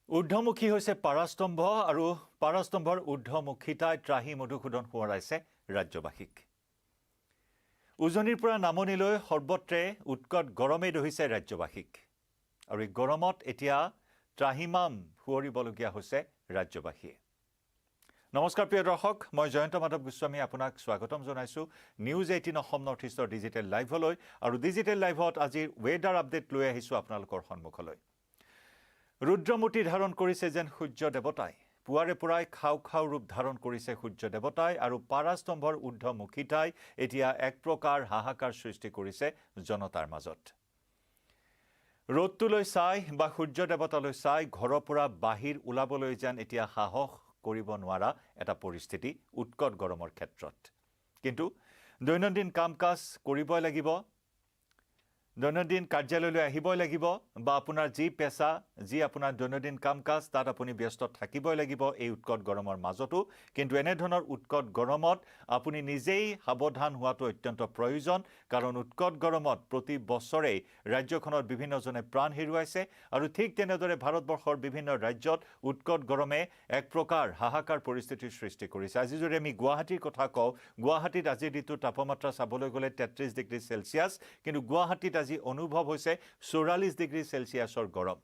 ঊৰ্ধ্বমুখী হৈছে পাৰাস্তম্ভ আৰু পাৰাস্তম্ভৰ ঊৰ্ধ্বমুখিতাই ত্ৰাহি মধুসূদন সোঁৱৰাইছে ৰাজ্যবাসীক। উজনিৰ পৰা নামনিলৈ সৰ্বত্ৰে উৎকট গৰমে দহিছে ৰাজ্যবাসীক। আৰু এই গৰমত এতিয়া ত্ৰাহিমাম সোঁৱৰিবলগীয়া হৈছে ৰাজ্যবাসীয়ে। নমস্কাৰ প্ৰিয় দৰ্শক, মই জয়ন্ত মাধৱ গোস্বামী আপোনাক স্বাগতম জনাইছোঁ নিউজ 18 অসম নৰ্থ ইষ্টৰ ডিজিটেল লাইভলৈ। আৰু ডিজিটেল লাইভত আজিৰ ৱেডাৰ আপডেট লৈ আহিছোঁ আপোনালোকৰ সন্মুখলৈ। ৰুদ্ৰমূৰ্তি ধাৰণ কৰিছে যেন সূৰ্য দেৱতাই। পুৱাৰে পৰাই খাও খাও ৰূপ ধাৰণ কৰিছে সূৰ্য দেৱতাই আৰু পাৰাস্তম্ভৰ ঊৰ্ধ্বমুখিতাই এতিয়া এক প্ৰকাৰ হাহাকাৰ সৃষ্টি কৰিছে জনতাৰ মাজত। ৰ'দটোলৈ চাই বা সূৰ্য দেৱতালৈ চাই ঘৰৰ পৰা বাহিৰ ওলাবলৈ যেন এতিয়া সাহস কৰিব নোৱাৰা এটা পৰিস্থিতি উৎকট গৰমৰ ক্ষেত্ৰত। কিন্তু দৈনন্দিন কাম কাজ কৰিবই লাগিব, দৈনন্দিন কাৰ্যালয়লৈ আহিবই লাগিব, বা আপোনাৰ যি পেচা, যি আপোনাৰ দৈনন্দিন কাম কাজ তাত আপুনি ব্যস্ত থাকিবই লাগিব এই উৎকট গৰমৰ মাজতো। কিন্তু এনেধৰণৰ উৎকট গৰমত আপুনি নিজেই সাৱধান হোৱাটো অত্যন্ত প্ৰয়োজন, কাৰণ উৎকট গৰমত প্ৰতি বছৰেই ৰাজ্যখনত বিভিন্নজনে প্ৰাণ হেৰুৱাইছে। আৰু ঠিক তেনেদৰে ভাৰতবৰ্ষৰ বিভিন্ন ৰাজ্যত উৎকট গৰমে এক প্ৰকাৰ হাহাকাৰ পৰিস্থিতিৰ সৃষ্টি কৰিছে। আজি যদি আমি গুৱাহাটীৰ কথা কওঁ, গুৱাহাটীত আজিৰ দিনটোৰ তাপমাত্ৰা চাবলৈ গ'লে 33 ডিগ্ৰী চেলছিয়াছ, কিন্তু গুৱাহাটীত আজি অনুভৱ হৈছে 44 ডিগ্ৰী চেলছিয়াছৰ গৰম।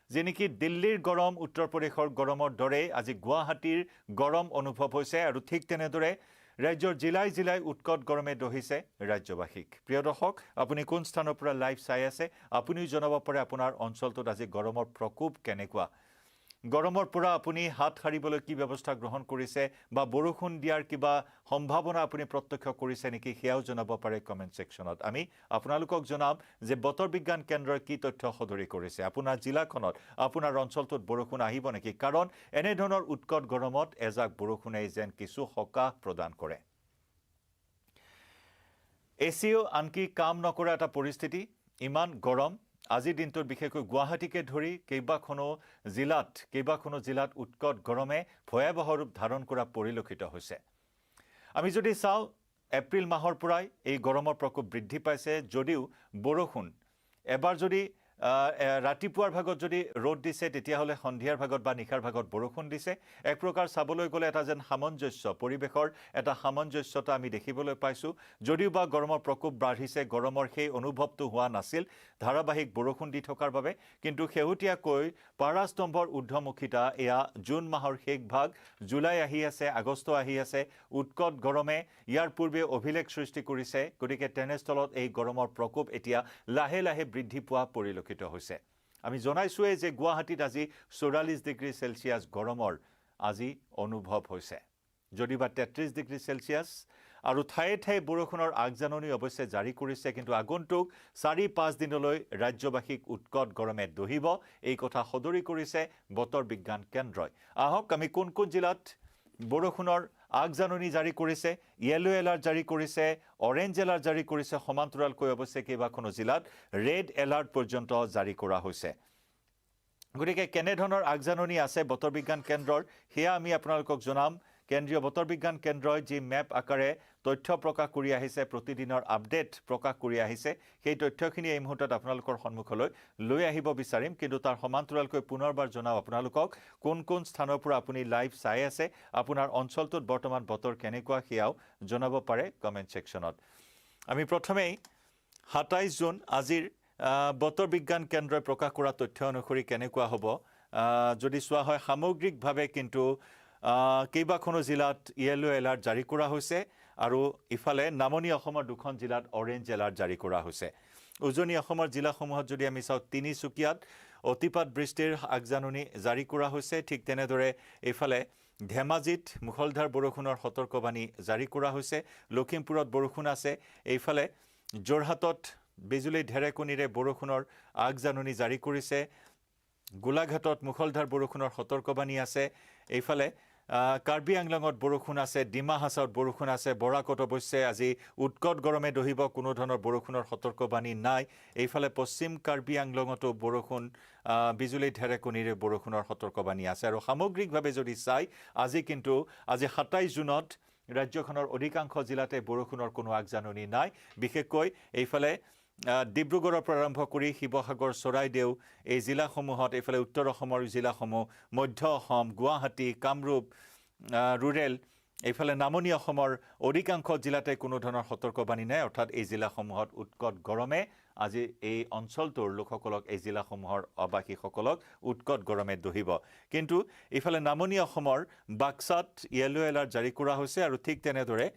যি নেকি দিল্লীৰ গৰম, উত্তৰ প্ৰদেশৰ গৰমৰ দৰে আজি গুৱাহাটীৰ গৰম অনুভৱ হৈছে। আৰু ঠিক তেনেদৰে ৰাজ্যৰ জিলাই জিলাই উৎকট গৰমে দহিছে ৰাজ্যবাসীক। প্ৰিয় দৰ্শক, আপুনি কোন স্থানৰ পৰা লাইভ চাই আছে আপুনিও জনাব পাৰে আপোনাৰ অঞ্চলটোত আজি গৰমৰ প্ৰকোপ কেনেকুৱা। গৰমৰ পৰা আপুনি হাত সাৰিবলৈ কি ব্যৱস্থা গ্ৰহণ কৰিছে, বা বৰষুণ দিয়াৰ কিবা সম্ভাৱনা আপুনি প্ৰত্যক্ষ কৰিছে নেকি, সেয়াও জনাব পাৰে কমেণ্ট ছেকশ্যনত। আমি আপোনালোকক জনাম যে বতৰ বিজ্ঞান কেন্দ্ৰই কি তথ্য সদৰি কৰিছে। আপোনাৰ জিলাখনত, আপোনাৰ অঞ্চলটোত বৰষুণ আহিব নেকি, কাৰণ এনেধৰণৰ উৎকট গৰমত এজাক বৰষুণে যেন কিছু সকাহ প্ৰদান কৰে। এচিও আনকি কাম নকৰা এটা পৰিস্থিতি, ইমান গৰম। আজিৰ দিনটোত বিশেষকৈ গুৱাহাটীকে ধৰি কেইবাখনো জিলাত উৎকট গৰমে ভয়াৱহ ৰূপ ধাৰণ কৰা পৰিলক্ষিত হৈছে। আমি যদি চাওঁ, এপ্ৰিল মাহৰ পৰাই এই গৰমৰ প্ৰকোপ বৃদ্ধি পাইছে, যদিও বৰষুণ এবাৰ যদি ৰাতিপুৱাৰ ভাগত যদি ৰ'দ দিছে, তেতিয়াহ'লে সন্ধিয়াৰ ভাগত বা নিশাৰ ভাগত বৰষুণ দিছে। এক প্ৰকাৰ চাবলৈ গ'লে এটা যেন সামঞ্জস্য, পৰিৱেশৰ এটা সামঞ্জস্যতা আমি দেখিবলৈ পাইছোঁ। যদিও বা গৰমৰ প্ৰকোপ বাঢ়িছে, গৰমৰ সেই অনুভৱটো হোৱা নাছিল ধাৰাবাহিক বৰষুণ দি থকাৰ বাবে। কিন্তু শেহতীয়াকৈ পাৰাস্তম্ভৰ ঊৰ্ধ্বমুখিতা, এয়া জুন মাহৰ শেষ ভাগ, জুলাই আহি আছে, আগষ্ট আহি আছে, উৎকট গৰমে ইয়াৰ পূৰ্বে অভিলেখ সৃষ্টি কৰিছে। গতিকে তেনেস্থলত এই গৰমৰ প্ৰকোপ এতিয়া লাহে লাহে বৃদ্ধি পোৱা পৰিলক্ষিত হৈছে। আমি জনাইছোঁৱেই যে গুৱাহাটীত আজি 44 ডিগ্ৰী চেলছিয়াছ গৰমৰ আজি অনুভৱ হৈছে, যদিবা 33 ডিগ্ৰী চেলছিয়াছ। আৰু ঠায়ে ঠায়ে বৰষুণৰ আগজাননী অৱশ্যে জাৰি কৰিছে, কিন্তু আগন্তুক 4-5 দিনলৈ ৰাজ্যবাসীক উৎকট গৰমে দহিব, এই কথা সদৰি কৰিছে বতৰ বিজ্ঞান কেন্দ্ৰই। আহক আমি কোন কোন জিলাত বৰষুণৰ আগজাননী জাৰি কৰিছে, য়েলো এলাৰ্ট জাৰি কৰিছে, অৰেঞ্জ এলাৰ্ট জাৰি কৰিছে, সমান্তৰালকৈ অৱশ্যে কেইবাখনো জিলাত ৰেড এলাৰ্ট পৰ্যন্ত জাৰি কৰা হৈছে। গতিকে কেনেধৰণৰ আগজাননী আছে বতৰ বিজ্ঞান কেন্দ্ৰৰ, সেয়া আমি আপোনালোকক জনাম। কেন্দ্ৰীয় বতৰ বিজ্ঞান কেন্দ্ৰই যি মেপ আকাৰে তথ্য প্ৰকাশ কৰি আহিছে, প্ৰতিদিনৰ আপডেট প্ৰকাশ কৰি আহিছে, সেই তথ্যখিনি এই মুহূৰ্তত আপোনালোকৰ সন্মুখলৈ লৈ আহিব বিচাৰিম। কিন্তু তাৰ সমান্তৰালকৈ পুনৰবাৰ জনাওঁ আপোনালোকক, কোন কোন স্থানৰ পৰা আপুনি লাইভ চাই আছে, আপোনাৰ অঞ্চলটোত বৰ্তমান বতৰ কেনেকুৱা, সেয়াও জনাব পাৰে কমেণ্ট ছেকশ্যনত। আমি প্ৰথমেই 27 জুন আজিৰ বতৰ বিজ্ঞান কেন্দ্ৰই প্ৰকাশ কৰা তথ্য অনুসৰি কেনেকুৱা হ'ব যদি চোৱা হয়, সামগ্ৰিকভাৱে কিন্তু কেইবাখনো জিলাত য়েলো এলাৰ্ট জাৰি কৰা হৈছে, আৰু ইফালে নামনি অসমৰ 2খন জিলাত অৰেঞ্জ এলাৰ্ট জাৰি কৰা হৈছে। উজনি অসমৰ জিলাসমূহত যদি আমি চাওঁ, তিনিচুকীয়াত অতিপাত বৃষ্টিৰ আগজাননী জাৰি কৰা হৈছে। ঠিক তেনেদৰে এইফালে ধেমাজিত মুষলধাৰ বৰষুণৰ সতৰ্কবাণী জাৰি কৰা হৈছে। লখিমপুৰত বৰষুণ আছে। এইফালে যোৰহাটত বিজুলী ঢেৰেকনিৰে বৰষুণৰ আগজাননী জাৰি কৰিছে। গোলাঘাটত মুষলধাৰ বৰষুণৰ সতৰ্কবাণী আছে। এইফালে কাৰ্বি আংলঙত বৰষুণ আছে, ডিমা হাছাওত বৰষুণ আছে। বৰাকত অৱশ্যে আজি উৎকট গৰমে দহিব, কোনো ধৰণৰ বৰষুণৰ সতৰ্কবাণী নাই। এইফালে পশ্চিম কাৰ্বি আংলঙতো বৰষুণ, বিজুলী ঢেৰেকনিৰে বৰষুণৰ সতৰ্কবাণী আছে। আৰু সামগ্ৰিকভাৱে যদি চাই, আজি 27 জুনত ৰাজ্যখনৰ অধিকাংশ জিলাতে বৰষুণৰ কোনো আগজাননী নাই। বিশেষকৈ এইফালে ডিব্ৰুগড়ৰ পৰা আৰম্ভ কৰি শিৱসাগৰ চৰাইদেউ এই জিলাসমূহত এইফালে উত্তৰ অসমৰ জিলাসমূহ মধ্য অসম গুৱাহাটী কামৰূপ ৰুৰেল এইফালে নামনি অসমৰ অধিকাংশ জিলাতে কোনো ধৰণৰ সতৰ্কবাণী নাই অৰ্থাৎ এই জিলাসমূহত উৎকট গৰমে আজি এই অঞ্চলটোৰ লোকসকলক এই জিলাসমূহৰ আৱাসীসকলক উৎকট গৰমে দহিব কিন্তু এইফালে নামনি অসমৰ বাক্সাত য়েলো এলাৰ্ট জাৰি কৰা হৈছে আৰু ঠিক তেনেদৰে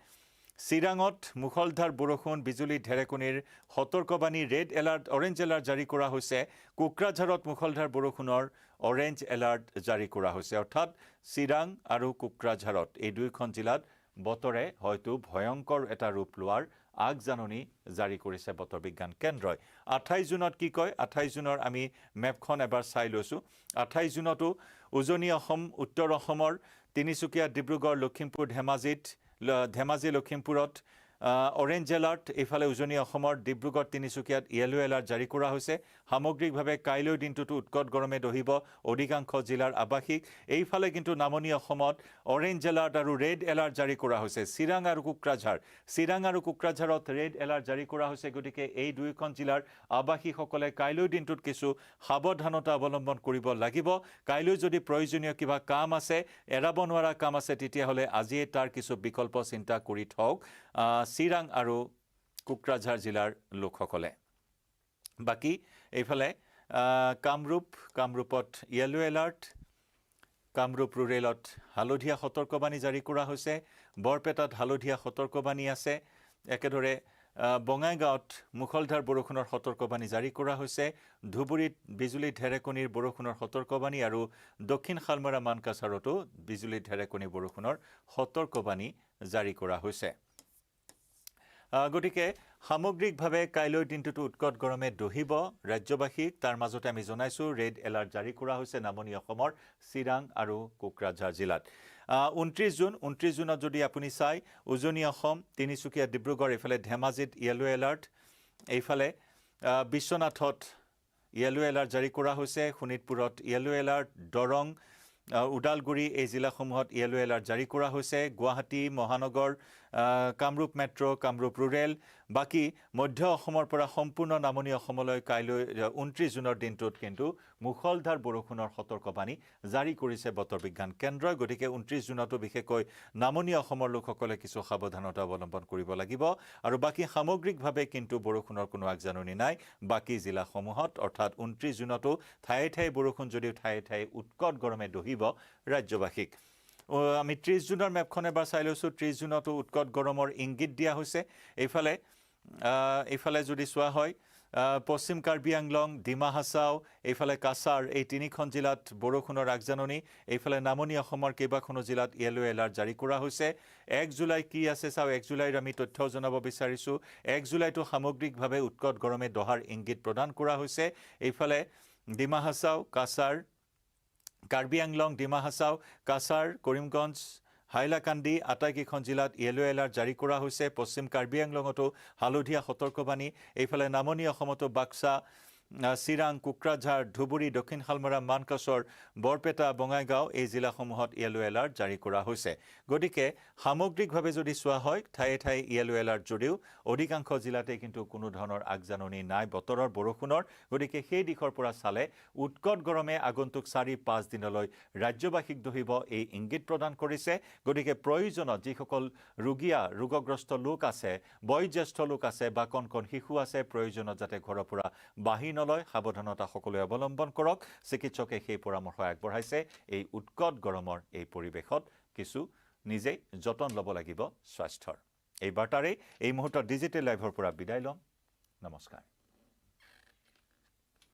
চিৰাঙত মুখলধাৰ বৰষুণ বিজুলী ঢেৰেকণীৰ সতৰ্কবাণী ৰেড এলাৰ্ট অৰেঞ্জ এলাৰ্ট জাৰি কৰা হৈছে কোকৰাঝাৰত মুখলধাৰ বৰষুণৰ অৰেঞ্জ এলাৰ্ট জাৰি কৰা হৈছে অৰ্থাৎ চিৰাং আৰু কোকৰাঝাৰত এই দুইখন জিলাত বতৰে হয়তো ভয়ংকৰ এটা ৰূপ লোৱাৰ আগজাননী জাৰি কৰিছে বতৰ বিজ্ঞান কেন্দ্ৰই 28 জুনত কি কয় 28 জুনৰ আমি মেপখন এবাৰ চাই লৈছো 28 জুনতো উজনি অসম উত্তৰ অসমৰ তিনিচুকীয়া ডিব্ৰুগড় লখিমপুৰ ধেমাজি লখিমপুৰত অৰেঞ্জ এলাৰ্ট এইফালে উজনি অসমৰ ডিব্ৰুগড় তিনিচুকীয়াত য়েলো এলাৰ্ট জাৰি কৰা হৈছে সামগ্ৰিকভাৱে কাইলৈ দিনটোতো উৎকট গৰমে দহিব অধিকাংশ জিলাৰ আৱাসিক এইফালে কিন্তু নামনি অসমত অৰেঞ্জ এলাৰ্ট আৰু ৰেড এলাৰ্ট জাৰি কৰা হৈছে চিৰাং আৰু কোকৰাঝাৰত ৰেড এলাৰ্ট জাৰি কৰা হৈছে গতিকে এই দুইখন জিলাৰ আৱাসীসকলে কাইলৈ দিনটোত কিছু সাৱধানতা অৱলম্বন কৰিব লাগিব কাইলৈ যদি প্ৰয়োজনীয় কিবা কাম আছে এৰাব নোৱাৰা কাম আছে তেতিয়াহ'লে আজিয়ে তাৰ কিছু বিকল্প চিন্তা কৰি থওক চিৰাং আৰু কোকৰাঝাৰ জিলাৰ লোকসকলে বাকি এইফালে কামৰূপত য়েলো এলাৰ্ট কামৰূপ ৰুৰেলত হালধীয়া সতৰ্কবাণী জাৰি কৰা হৈছে বৰপেটাত হালধীয়া সতৰ্কবাণী আছে একেদৰে বঙাইগাঁৱত মুখলধাৰ বৰষুণৰ সতৰ্কবাণী জাৰি কৰা হৈছে ধুবুৰীত বিজুলী ঢেৰেকণীৰ বৰষুণৰ সতৰ্কবাণী আৰু দক্ষিণ শালমৰা মানকাছাৰতো বিজুলী ঢেৰেকণী বৰষুণৰ সতৰ্কবাণী জাৰি কৰা হৈছে গতিকে সামগ্ৰিকভাৱে কাইলৈ দিনটোতো উৎকট গৰমে দহিব ৰাজ্যবাসীক তাৰ মাজতে আমি জনাইছো ৰেড এলাৰ্ট জাৰি কৰা হৈছে নামনি অসমৰ চিৰাং আৰু কোকৰাঝাৰ জিলাত 29 জুনত যদি আপুনি চাই উজনি অসম তিনিচুকীয়া ডিব্ৰুগড় এইফালে ধেমাজিত য়েলো এলাৰ্ট এইফালে বিশ্বনাথত য়েলো এলাৰ্ট জাৰি কৰা হৈছে শোণিতপুৰত য়েলো এলাৰ্ট দৰং উদালগুৰি এই জিলাসমূহত য়েলো এলাৰ্ট জাৰি কৰা হৈছে গুৱাহাটী মহানগৰ কামৰূপ মেট্ৰ কামৰূপ ৰুৰেল বাকি মধ্য অসমৰ পৰা সম্পূৰ্ণ নামনি অসমলৈ কাইলৈ 29 জুনৰ দিনটোত কিন্তু মুখলধাৰ বৰষুণৰ সতৰ্কবাণী জাৰি কৰিছে বতৰ বিজ্ঞান কেন্দ্ৰই গতিকে 29 জুনতো বিশেষকৈ নামনি অসমৰ লোকসকলে কিছু সাৱধানতা অৱলম্বন কৰিব লাগিব আৰু বাকি সামগ্ৰিকভাৱে কিন্তু বৰষুণৰ কোনো আগজাননী নাই বাকি জিলাসমূহত অৰ্থাৎ 29 জুনতো ঠায়ে ঠায়ে বৰষুণ যদিও ঠায়ে ঠায়ে উৎকট গৰমে দহিব ৰাজ্যবাসীক আমি 30 জুনৰ মেপখন এবাৰ চাই লৈছো 30 জুনতো উৎকট গৰমৰ ইংগিত দিয়া হৈছে এইফালে যদি চোৱা হয় পশ্চিম কাৰ্বি আংলং ডিমা হাছাও এইফালে কাছাৰ এই তিনিখন জিলাত বৰষুণৰ আগজাননী এইফালে নামনি অসমৰ কেইবাখনো জিলাত য়েলো এলাৰ্ট জাৰি কৰা হৈছে 1 জুলাই কি আছে চাও 1 জুলাইৰ আমি তথ্য জনাব বিচাৰিছো 1 জুলাইতো সামগ্ৰিকভাৱে উৎকট গৰমে দহাৰ ইংগিত প্ৰদান কৰা হৈছে এইফালে ডিমা হাছাও কাছাৰ কাৰ্বি আংলং ডিমা হাছাও কাছাৰ কৰিমগঞ্জ হাইলাকান্দি আটাইকেইখন জিলাত য়েলো এলাৰ্ট জাৰি কৰা হৈছে পশ্চিম কাৰ্বি আংলঙতো হালধীয়া সতৰ্কবাণী এইফালে নামনি অসমতো বাক্সা চিৰাং কোকৰাঝাৰ ধুবুৰী দক্ষিণ শালমৰা মানকাছৰ বৰপেটা বঙাইগাঁও এই জিলাসমূহত য়েলো এলাৰ্ট জাৰি কৰা হৈছে গতিকে সামগ্ৰিকভাৱে যদি চোৱা হয় ঠায়ে ঠায়ে য়েলো এলাৰ্ট যদিও অধিকাংশ জিলাতে কিন্তু কোনো ধৰণৰ আগজাননী নাই বতৰৰ বৰষুণৰ গতিকে সেই দিশৰ পৰা চালে উৎকট গৰমে আগন্তুক 4-5 দিনলৈ ৰাজ্যবাসীক দহিব এই ইংগিত প্ৰদান কৰিছে গতিকে প্ৰয়োজনত যিসকল ৰোগগ্ৰস্ত লোক আছে বয়োজ্যেষ্ঠ লোক আছে বা কণ শিশু আছে প্ৰয়োজনত যাতে ঘৰৰ পৰা বাহিৰ নলয় সাৱধানতা সকলোৱে অৱলম্বন কৰক চিকিৎসকে সেই পৰামৰ্শ আগবঢ়াইছে এই উৎকট গৰমৰ এই পৰিৱেশত কিছু নিজে যতন ল'ব লাগিব স্বাস্থ্যৰ এই বাৰ্তাৰে এই মুহূৰ্তত ডিজিটেল লাইভৰ পৰা বিদায় লম নমস্কাৰ